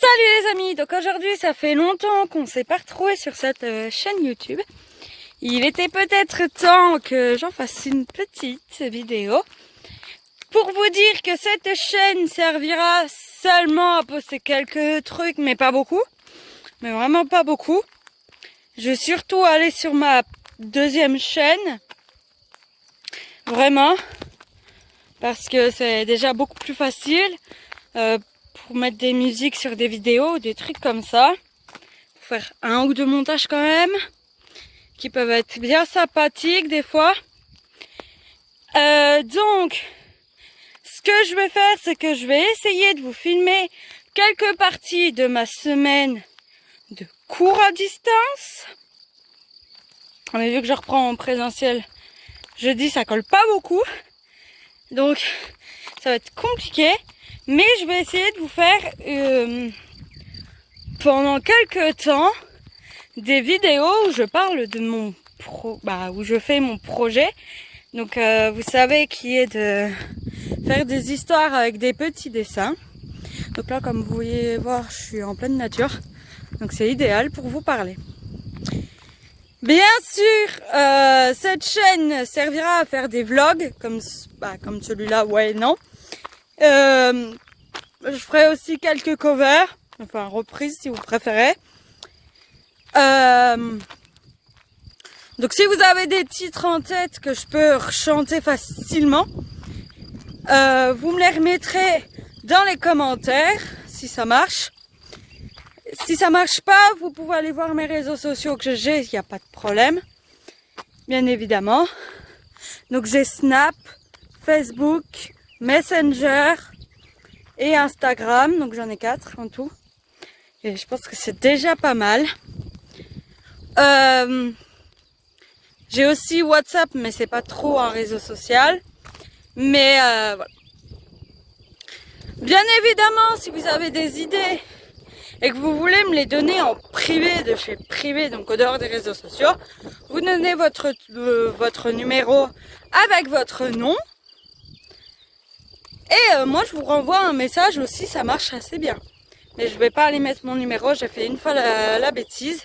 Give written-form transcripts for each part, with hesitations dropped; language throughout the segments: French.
Salut les amis, donc aujourd'hui ça fait longtemps qu'on s'est pas retrouvés sur cette chaîne YouTube. Il était peut-être temps que j'en fasse une petite vidéo pour vous dire que cette chaîne servira seulement à poster quelques trucs, mais pas beaucoup, mais vraiment pas beaucoup. Je vais surtout aller sur ma deuxième chaîne, vraiment, parce que c'est déjà beaucoup plus facile. Pour mettre des musiques sur des vidéos, des trucs comme ça, pour faire un ou deux montages quand même, qui peuvent être bien sympathiques des fois. Donc, ce que je vais faire, c'est que je vais essayer de vous filmer quelques parties de ma semaine de cours à distance. Mais vu que je reprends en présentiel jeudi, ça colle pas beaucoup, donc ça va être compliqué. Mais je vais essayer de vous faire pendant quelques temps des vidéos où je parle de mon où je fais mon projet. Donc vous savez, qui est de faire des histoires avec des petits dessins. Donc là, comme vous pouvez voir, je suis en pleine nature. Donc c'est idéal pour vous parler. Bien sûr, cette chaîne servira à faire des vlogs comme celui-là, ouais, non. Je ferai aussi quelques covers, enfin reprises si vous préférez. Donc si vous avez des titres en tête que je peux chanter facilement, vous me les remettrez dans les commentaires si ça marche. Si ça marche pas, vous pouvez aller voir mes réseaux sociaux que j'ai, il n'y a pas de problème, bien évidemment. Donc j'ai Snap, Facebook, Messenger et Instagram, donc j'en ai 4 en tout. Et je pense que c'est déjà pas mal. J'ai aussi WhatsApp, mais c'est pas trop un réseau social. Mais voilà. Bien évidemment, si vous avez des idées et que vous voulez me les donner en privé, de chez privé, donc au dehors des réseaux sociaux, vous donnez votre numéro avec votre nom. Et moi je vous renvoie un message aussi, ça marche assez bien. Mais je vais pas aller mettre mon numéro, j'ai fait une fois la bêtise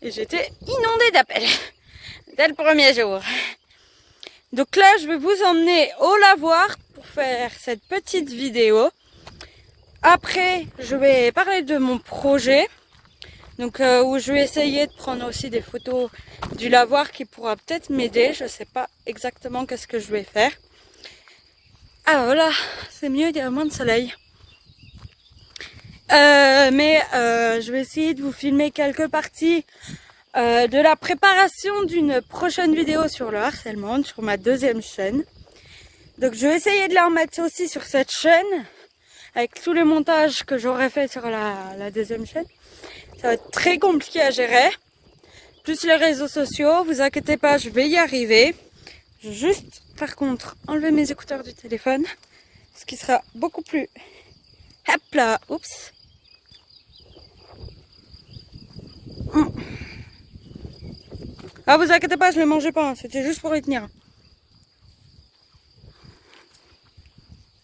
et j'étais inondée d'appels dès le premier jour. Donc là je vais vous emmener au lavoir pour faire cette petite vidéo. Après je vais parler de mon projet, donc où je vais essayer de prendre aussi des photos du lavoir qui pourra peut-être m'aider. Je sais pas exactement qu'est-ce que je vais faire. Ah voilà, c'est mieux, il y a moins de soleil. Je vais essayer de vous filmer quelques parties de la préparation d'une prochaine vidéo sur le harcèlement, sur ma deuxième chaîne. Donc je vais essayer de la remettre aussi sur cette chaîne, avec tous les montages que j'aurais fait sur la deuxième chaîne. Ça va être très compliqué à gérer. Plus les réseaux sociaux, vous inquiétez pas, je vais y arriver. Je vais juste, par contre, enlever mes écouteurs du téléphone, ce qui sera beaucoup plus... Hop là, oups. Ah, vous inquiétez pas, je les mangeais pas, hein, c'était juste pour les tenir.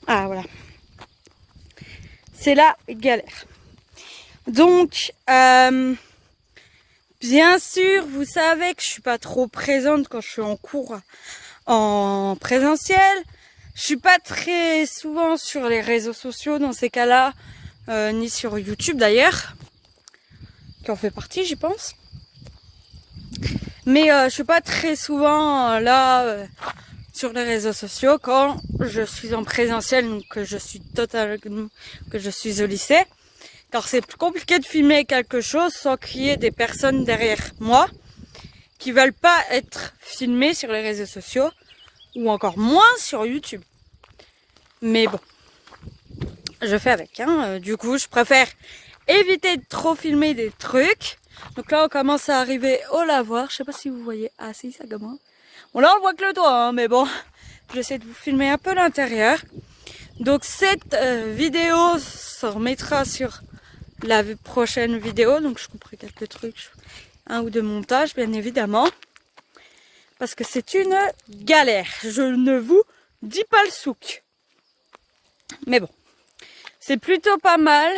Ah, voilà. C'est la galère. Donc, bien sûr, vous savez que je suis pas trop présente quand je suis en cours en présentiel. Je suis pas très souvent sur les réseaux sociaux dans ces cas-là, ni sur YouTube d'ailleurs, qui en fait partie, j'y pense. Mais je suis pas très souvent là sur les réseaux sociaux quand je suis en présentiel, donc que je suis au lycée. Car c'est plus compliqué de filmer quelque chose sans qu'il y ait des personnes derrière moi qui veulent pas être filmées sur les réseaux sociaux, ou encore moins sur YouTube. Mais bon, je fais avec, hein. Du coup, je préfère éviter de trop filmer des trucs. Donc là, on commence à arriver au lavoir. Je sais pas si vous voyez. Ah si, ça commence. Bon, là, on voit que le toit, hein, mais bon, j'essaie de vous filmer un peu l'intérieur. Donc cette vidéo se remettra sur la prochaine vidéo. Donc je couperai quelques trucs, un ou deux montages, bien évidemment. Parce que c'est une galère. Je ne vous dis pas le souk. Mais bon, c'est plutôt pas mal.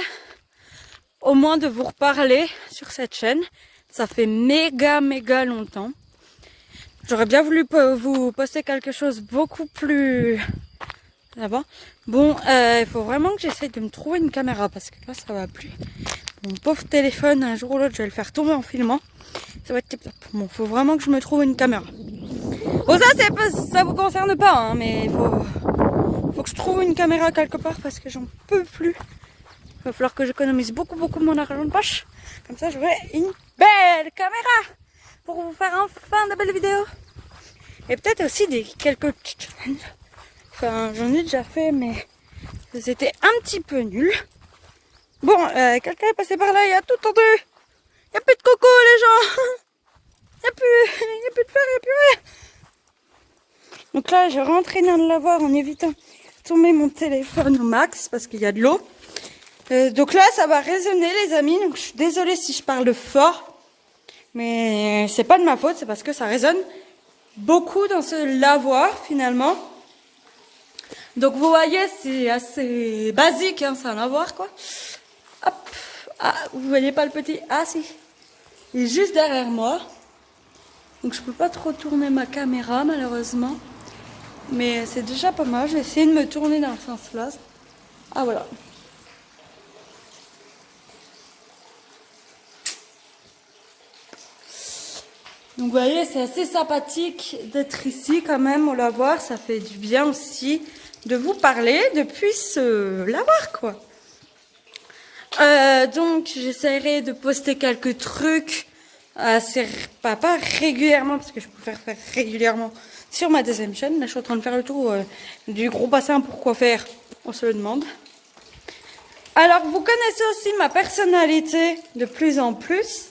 au moins de vous reparler sur cette chaîne. Ça fait méga longtemps. J'aurais bien voulu vous poster quelque chose beaucoup plus là-bas. Bon, il faut vraiment que j'essaye de me trouver une caméra parce que là, ça va plus. Mon pauvre téléphone, un jour ou l'autre, je vais le faire tomber en filmant. Ça va être tip top. Bon, faut vraiment que je me trouve une caméra. Bon, ça vous concerne pas, hein, mais faut que je trouve une caméra quelque part parce que j'en peux plus. Il va falloir que j'économise beaucoup mon argent de poche. Comme ça, j'aurai une belle caméra pour vous faire enfin de belles vidéos. Et peut-être aussi quelques challenges. Enfin, j'en ai déjà fait, mais c'était un petit peu nul. Bon, quelqu'un est passé par là, il y a tout tendu. Il n'y a plus de coco, les gens. Il n'y a plus de fleurs, il n'y a plus rien. Donc là, je rentre dans le lavoir en évitant de tomber mon téléphone au max parce qu'il y a de l'eau. Donc là, ça va résonner, les amis. Donc je suis désolée si je parle fort. Mais c'est pas de ma faute, c'est parce que ça résonne beaucoup dans ce lavoir, finalement. Donc vous voyez, c'est assez basique, hein, c'est un lavoir, quoi. Hop. Ah, vous voyez pas le petit? Ah si. Il est juste derrière moi. Donc je peux pas trop tourner ma caméra, malheureusement. Mais c'est déjà pas mal. Je vais essayer de me tourner dans ce sens-là. Ah voilà. Donc vous voyez, c'est assez sympathique d'être ici quand même au lavoir. Ça fait du bien aussi de vous parler depuis ce lavoir, quoi. Donc j'essaierai de poster quelques trucs assez, pas régulièrement parce que je peux faire régulièrement sur ma deuxième chaîne. Là je suis en train de faire le tour du gros bassin. Pourquoi faire? On se le demande. Alors vous connaissez aussi ma personnalité de plus en plus.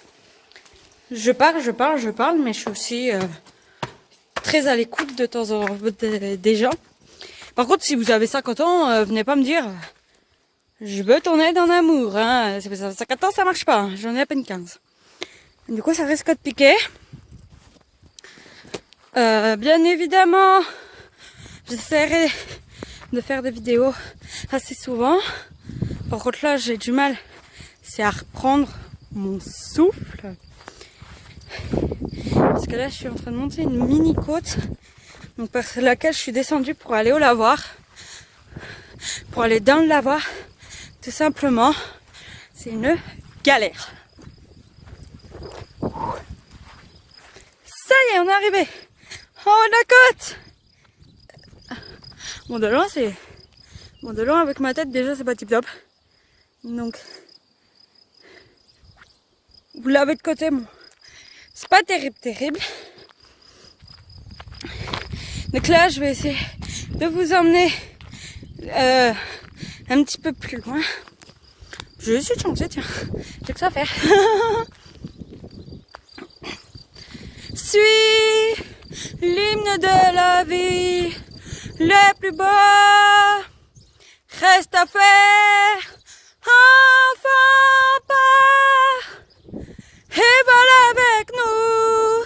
Je parle, mais je suis aussi très à l'écoute de temps en temps des gens. Par contre, si vous avez 50 ans, venez pas me dire je veux tourner dans l'amour. Hein. 50 ans, ça marche pas. Hein. J'en ai à peine 15. Du coup, ça risque de piquer. Bien évidemment, j'essaierai de faire des vidéos assez souvent. Par contre, là, j'ai du mal. C'est à reprendre mon souffle. Parce que là, je suis en train de monter une mini côte. Donc, par laquelle je suis descendue pour aller au lavoir. Pour aller dans le lavoir. Tout simplement. C'est une galère. Ça y est, on est arrivé. En haut de la côte. Bon, de loin, bon, de loin, avec ma tête, déjà, c'est pas tip top. Donc, vous l'avez de côté, bon. C'est pas terrible. Donc là, je vais essayer de vous emmener un petit peu plus loin. Je vais essayer de changer, tiens. J'ai que ça à faire. Suis l'hymne de la vie, le plus beau reste à faire. Enfant part et voilà avec nous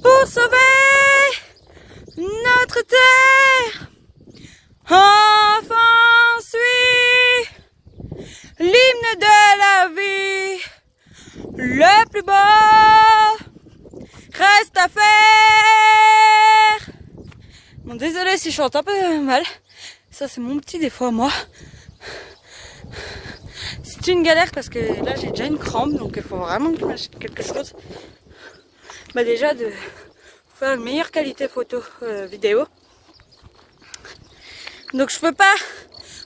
pour sauver notre terre. Enfant, suis l'hymne de la vie, le plus beau reste à faire. Bon, désolé si je chante un peu mal. Ça, c'est mon petit défaut à moi. C'est une galère parce que là, j'ai déjà une crampe. Donc, il faut vraiment que je m'achète quelque chose. Bah, déjà, de faire une meilleure qualité photo vidéo. Donc, je peux pas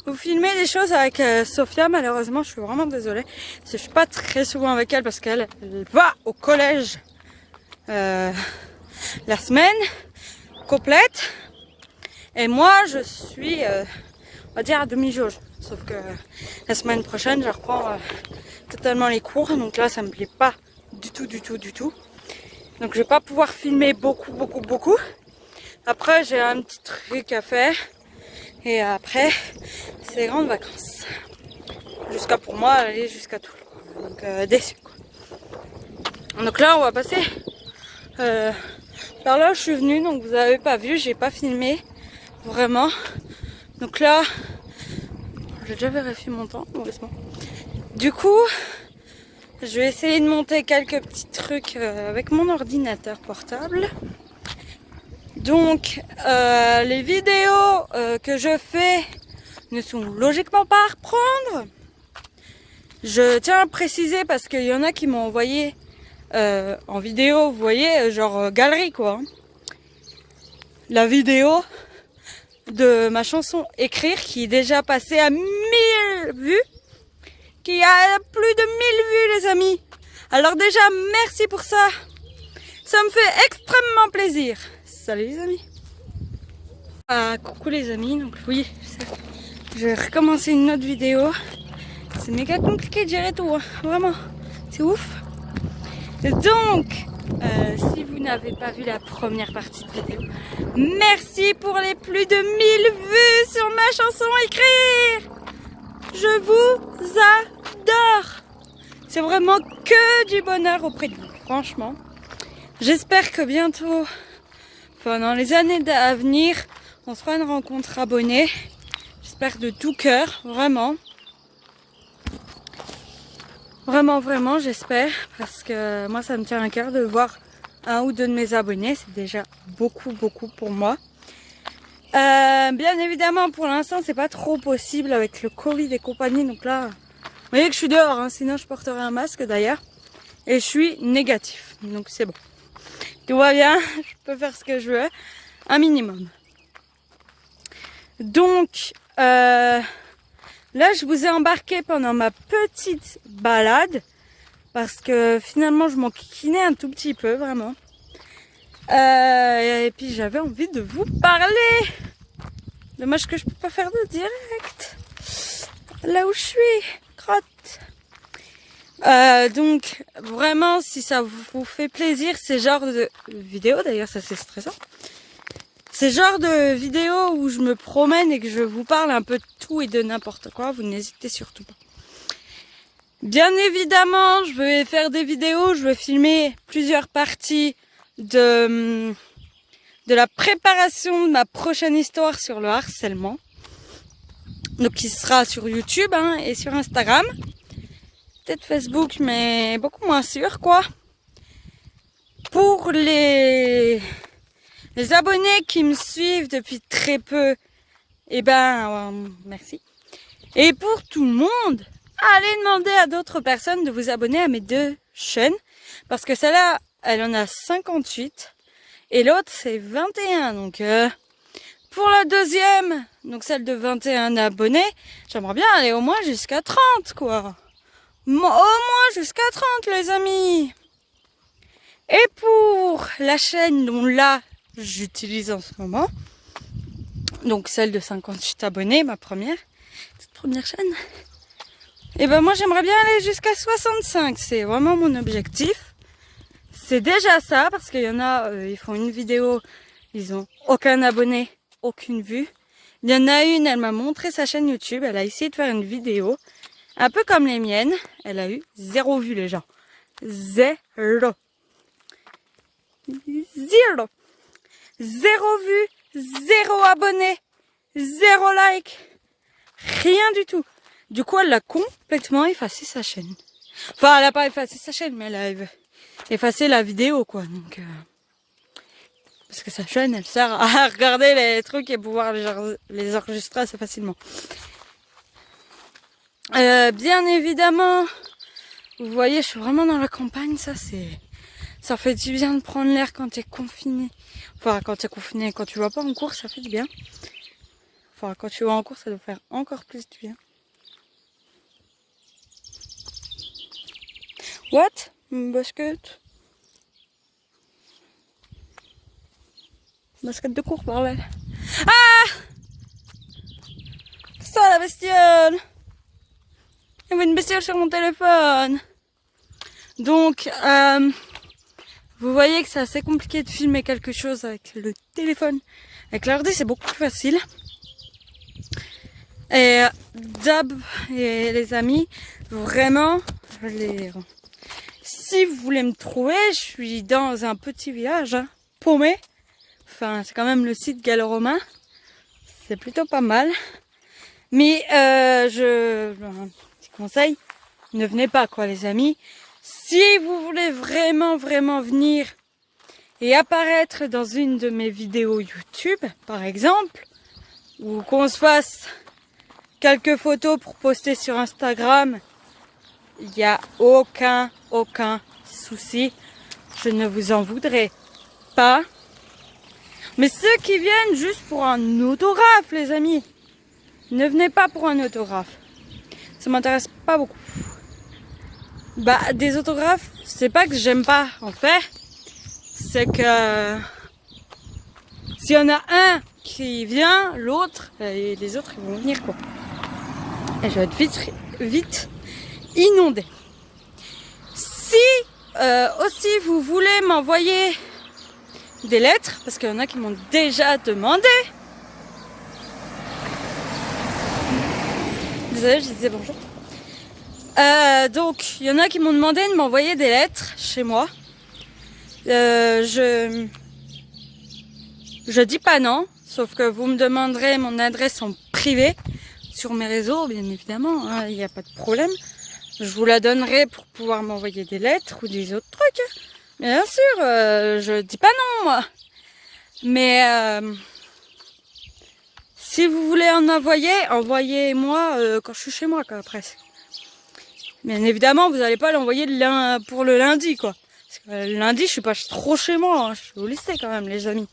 vous filmer des choses avec Sophia. Malheureusement, je suis vraiment désolée. Parce que je suis pas très souvent avec elle parce qu'elle va au collège la semaine complète. Et moi, je suis, on va dire, à demi-jauge. Sauf que la semaine prochaine, je reprends totalement les cours. Donc là, ça me plaît pas du tout. Donc je vais pas pouvoir filmer beaucoup. Après, j'ai un petit truc à faire. Et après, c'est les grandes vacances. Jusqu'à, pour moi, aller jusqu'à Toul. Donc déçu, quoi. Donc là, on va passer par là où je suis venue. Donc vous avez pas vu, j'ai pas filmé. Vraiment. Donc là, j'ai déjà vérifié mon temps, heureusement. Du coup, je vais essayer de monter quelques petits trucs avec mon ordinateur portable. Donc, les vidéos que je fais ne sont logiquement pas à reprendre. Je tiens à préciser parce qu'il y en a qui m'ont envoyé en vidéo, vous voyez, genre galerie quoi. La vidéo de ma chanson Écrire qui est déjà passée à 1000 vues. Qui a plus de 1000 vues les amis. Alors déjà merci pour ça. Ça me fait extrêmement plaisir. Salut les amis. Coucou les amis, donc oui, je vais recommencer une autre vidéo. C'est méga compliqué de gérer tout, hein. Vraiment, c'est ouf. Donc, si vous n'avez pas vu la première partie de vidéo, merci pour les plus de 1000 vues sur ma chanson Écrire. Je vous adore. C'est vraiment que du bonheur auprès de vous, franchement. J'espère que bientôt, enfin dans les années à venir, on se fera une rencontre abonnée. J'espère de tout cœur, vraiment. Vraiment, j'espère. Parce que moi, ça me tient à cœur de voir un ou deux de mes abonnés. C'est déjà beaucoup pour moi. Bien évidemment, pour l'instant, c'est pas trop possible avec le Covid et compagnie. Donc là, vous voyez que je suis dehors, hein, sinon je porterai un masque d'ailleurs. Et je suis négatif, donc c'est bon. Tout va bien, je peux faire ce que je veux, un minimum. Donc, là, je vous ai embarqué pendant ma petite balade. Parce que finalement, je m'en kikinais un tout petit peu, vraiment. Et puis, j'avais envie de vous parler. Dommage que je peux pas faire de direct. Là où je suis, crotte. Donc vraiment si ça vous fait plaisir ces genres de vidéos, d'ailleurs ça c'est stressant, ces genres de vidéos où je me promène et que je vous parle un peu de tout et de n'importe quoi, vous n'hésitez surtout pas. Bien évidemment je vais faire des vidéos, je vais filmer plusieurs parties de la préparation de ma prochaine histoire sur le harcèlement, donc qui sera sur YouTube hein, et sur Instagram. Peut-être Facebook, mais beaucoup moins sûr, quoi. Pour les abonnés qui me suivent depuis très peu, eh ben, merci. Et pour tout le monde, allez demander à d'autres personnes de vous abonner à mes deux chaînes. Parce que celle-là, elle en a 58. Et l'autre, c'est 21. Donc, pour la deuxième, donc celle de 21 abonnés, j'aimerais bien aller au moins jusqu'à 30, quoi. Au moins jusqu'à 30 les amis. Et pour la chaîne dont là j'utilise en ce moment, donc celle de 58 abonnés, ma toute première chaîne, et ben moi j'aimerais bien aller jusqu'à 65, c'est vraiment mon objectif. C'est déjà ça parce qu'il y en a, ils font une vidéo, ils ont aucun abonné, aucune vue. Il y en a une, elle m'a montré sa chaîne YouTube, elle a essayé de faire une vidéo. Un peu comme les miennes, elle a eu 0 vue les gens. 0. 0. 0 vue, 0 abonné, 0 like. Rien du tout. Du coup, elle a complètement effacé sa chaîne. Enfin, elle n'a pas effacé sa chaîne, mais elle a effacé la vidéo, quoi. Donc, parce que sa chaîne, elle sert à regarder les trucs et pouvoir les enregistrer assez facilement. Bien évidemment, vous voyez, je suis vraiment dans la campagne, ça fait du bien de prendre l'air quand t'es confiné. Enfin, quand t'es confiné, quand tu vas pas en cours, ça fait du bien. Enfin, quand tu vas en cours, ça doit faire encore plus du bien. What? Basket? Basket de cours, bordel. Ah! C'est ça la bestiole! Il y avait une bestiole sur mon téléphone. Donc, vous voyez que c'est assez compliqué de filmer quelque chose avec le téléphone. Avec l'ordi, c'est beaucoup plus facile. Et Dab et les amis, vraiment, si vous voulez me trouver, je suis dans un petit village hein, paumé. Enfin, c'est quand même le site gallo-romain. C'est plutôt pas mal. Mais un petit conseil, ne venez pas quoi les amis. Si vous voulez vraiment venir et apparaître dans une de mes vidéos YouTube, par exemple, ou qu'on se fasse quelques photos pour poster sur Instagram, il n'y a aucun souci. Je ne vous en voudrais pas. Mais ceux qui viennent juste pour un autographe, les amis, ne venez pas pour un autographe. Ça m'intéresse pas beaucoup. Bah, des autographes, c'est pas que j'aime pas en fait. C'est que s'il y en a un qui vient, l'autre, et les autres ils vont venir quoi. Et je vais être vite inondée. Si aussi vous voulez m'envoyer des lettres, parce qu'il y en a qui m'ont déjà demandé. Désolée, je disais bonjour. Donc, il y en a qui m'ont demandé de m'envoyer des lettres chez moi. Je dis pas non, sauf que vous me demanderez mon adresse en privé sur mes réseaux, bien évidemment, il n'y a pas de problème. Je vous la donnerai pour pouvoir m'envoyer des lettres ou des autres trucs. Bien sûr, je dis pas non, moi. Mais si vous voulez en envoyer, envoyez-moi quand je suis chez moi, quoi, presque. Bien évidemment, vous n'allez pas l'envoyer pour le lundi, quoi. Parce que le lundi, je suis pas trop chez moi, hein. Je suis au lycée quand même, les amis.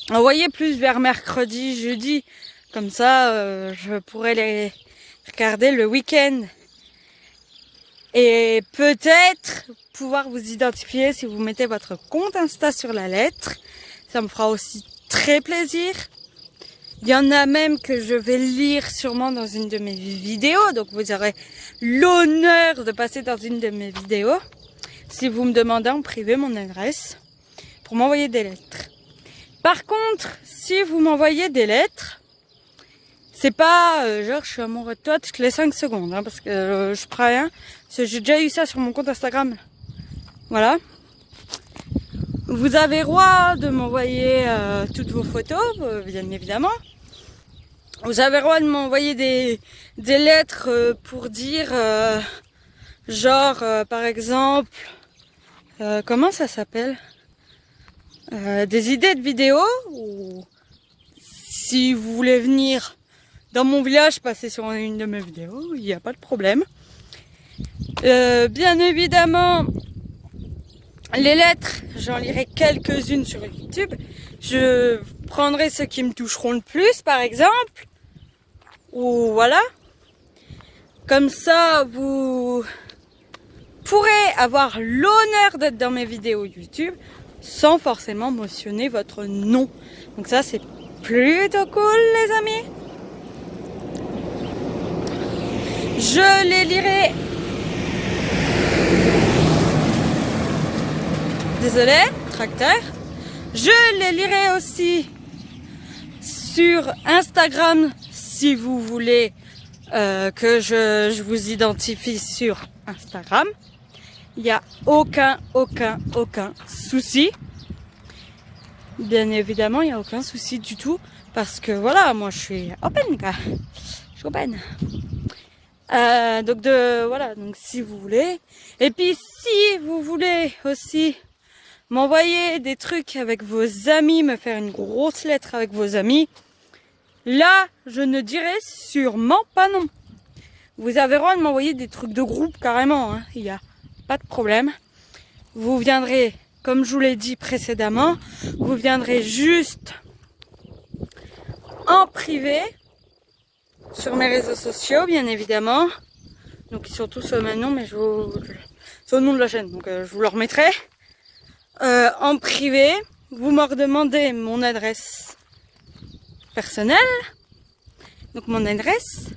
Envoyez plus vers mercredi, jeudi. Comme ça, je pourrais les regarder le week-end. Et peut-être pouvoir vous identifier si vous mettez votre compte Insta sur la lettre. Ça me fera aussi très plaisir. Il y en a même que je vais lire sûrement dans une de mes vidéos. Donc vous aurez l'honneur de passer dans une de mes vidéos. Si vous me demandez en privé mon adresse pour m'envoyer des lettres. Par contre, si vous m'envoyez des lettres, c'est pas genre je suis amoureux de toi toutes les 5 secondes. Parce que je prends rien. Parce que j'ai déjà eu ça sur mon compte Instagram. Voilà. Vous avez le droit de m'envoyer toutes vos photos, bien évidemment. Vous avez le droit de m'envoyer des lettres pour dire, par exemple, comment ça s'appelle, des idées de vidéos, ou si vous voulez venir dans mon village, passer sur une de mes vidéos, il n'y a pas de problème. Bien évidemment, les lettres, j'en lirai quelques-unes sur YouTube. Je prendrai ceux qui me toucheront le plus, par exemple. Ou voilà. Comme ça, vous pourrez avoir l'honneur d'être dans mes vidéos YouTube sans forcément mentionner votre nom. Donc ça, c'est plutôt cool, les amis. Je les lirai. Désolé, tracteur. Je les lirai aussi sur Instagram si vous voulez que je vous identifie sur Instagram. Il n'y a aucun souci. Bien évidemment, il n'y a aucun souci du tout. Parce que voilà, moi je suis open, quoi. Je suis open. Donc si vous voulez. Et puis si vous voulez aussi m'envoyer des trucs avec vos amis, me faire une grosse lettre avec vos amis, là, je ne dirai sûrement pas non. Vous avez le droit de m'envoyer des trucs de groupe carrément, hein. Il n'y a pas de problème. Vous viendrez, comme je vous l'ai dit précédemment, vous viendrez juste en privé sur mes réseaux sociaux, bien évidemment. Donc ils sont tous au même nom, mais c'est au nom de la chaîne, donc je vous le remettrai. En privé, vous me redemandez mon adresse personnelle, donc mon adresse,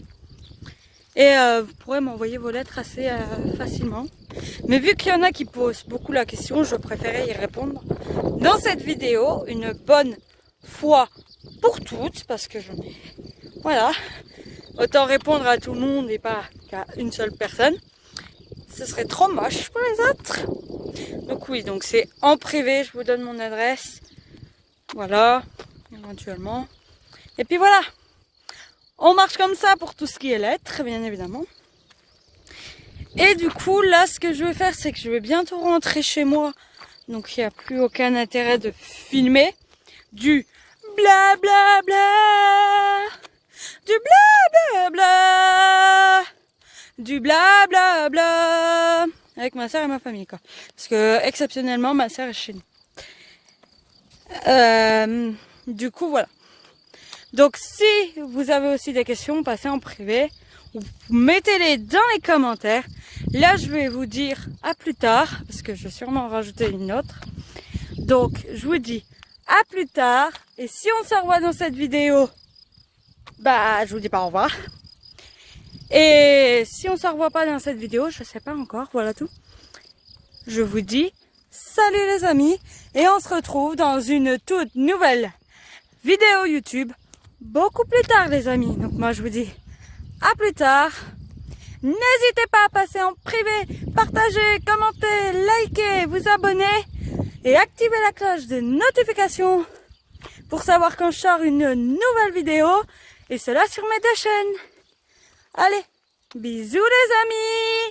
et vous pourrez m'envoyer vos lettres assez facilement. Mais vu qu'il y en a qui posent beaucoup la question, je préférais y répondre dans cette vidéo une bonne fois pour toutes, parce que j'en ai... Voilà, autant répondre à tout le monde et pas qu'à une seule personne. Ce serait trop moche pour les autres. Donc oui, donc c'est en privé, je vous donne mon adresse. Voilà, éventuellement. Et puis voilà, on marche comme ça pour tout ce qui est lettres, bien évidemment. Et du coup, là, ce que je vais faire, c'est que je vais bientôt rentrer chez moi. Donc, il n'y a plus aucun intérêt de filmer du bla bla bla, du bla bla bla, du bla bla bla, avec ma soeur et ma famille, quoi. Parce que, exceptionnellement, ma soeur est chez nous. Du coup, voilà. Donc, si vous avez aussi des questions, passez en privé ou mettez-les dans les commentaires. Là, je vais vous dire à plus tard, parce que je vais sûrement en rajouter une autre. Donc, je vous dis à plus tard. Et si on se revoit dans cette vidéo, bah, je vous dis pas au revoir. Et si on se revoit pas dans cette vidéo, je sais pas encore, voilà tout. Je vous dis salut les amis et on se retrouve dans une toute nouvelle vidéo YouTube beaucoup plus tard les amis. Donc moi je vous dis à plus tard. N'hésitez pas à passer en privé, partager, commenter, liker, vous abonner et activer la cloche de notification pour savoir quand je sors une nouvelle vidéo et cela sur mes deux chaînes. Allez, bisous les amis!